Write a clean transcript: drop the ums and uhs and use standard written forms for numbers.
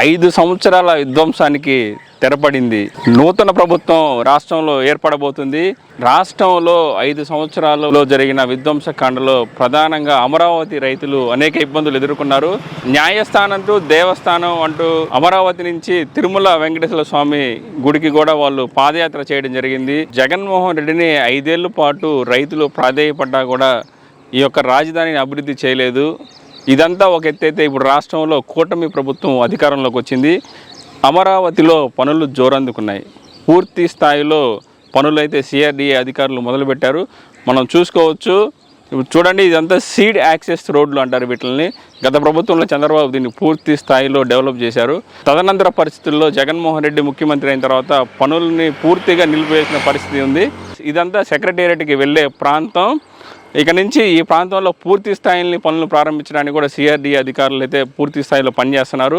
5 సంవత్సరాల విధ్వంసానికి తెరపడింది. నూతన ప్రభుత్వం రాష్ట్రంలో ఏర్పడబోతుంది. రాష్ట్రంలో 5 సంవత్సరాలలో జరిగిన విధ్వంసకాండలో ప్రధానంగా అమరావతి రైతులు అనేక ఇబ్బందులు ఎదుర్కొన్నారు. న్యాయస్థానం టు దేవస్థానం అంటూ అమరావతి నుంచి తిరుమల వెంకటేశ్వర స్వామి గుడికి కూడా వాళ్ళు పాదయాత్ర చేయడం జరిగింది. జగన్మోహన్ రెడ్డిని 5 ఏళ్ల పాటు రైతులు ప్రాధేయపడ్డా కూడా ఈ యొక్క రాజధానిని అభివృద్ధి చేయలేదు. ఇదంతా ఒక ఎత్తైతే ఇప్పుడు రాష్ట్రంలో కూటమి ప్రభుత్వం అధికారంలోకి వచ్చింది. అమరావతిలో పనులు జోరందుకున్నాయి. పూర్తి స్థాయిలో పనులైతే సిఆర్డీఏ అధికారులు మొదలుపెట్టారు. మనం చూసుకోవచ్చు. ఇప్పుడు చూడండి, ఇదంతా సీడ్ యాక్సెస్ రోడ్లు అంటారు వీటిని. గత ప్రభుత్వంలో చంద్రబాబు దీన్ని పూర్తి స్థాయిలో డెవలప్ చేశారు. తదనంతర పరిస్థితుల్లో జగన్మోహన్ రెడ్డి ముఖ్యమంత్రి అయిన తర్వాత పనుల్ని పూర్తిగా నిలిపివేసిన పరిస్థితి ఉంది. ఇదంతా సెక్రటేరియట్కి వెళ్ళే ప్రాంతం. ఇక నుంచి ఈ ప్రాంతంలో పూర్తి స్థాయిని పనులు ప్రారంభించడానికి కూడా సిఆర్డీఏ అధికారులు అయితే పూర్తి స్థాయిలో పనిచేస్తున్నారు.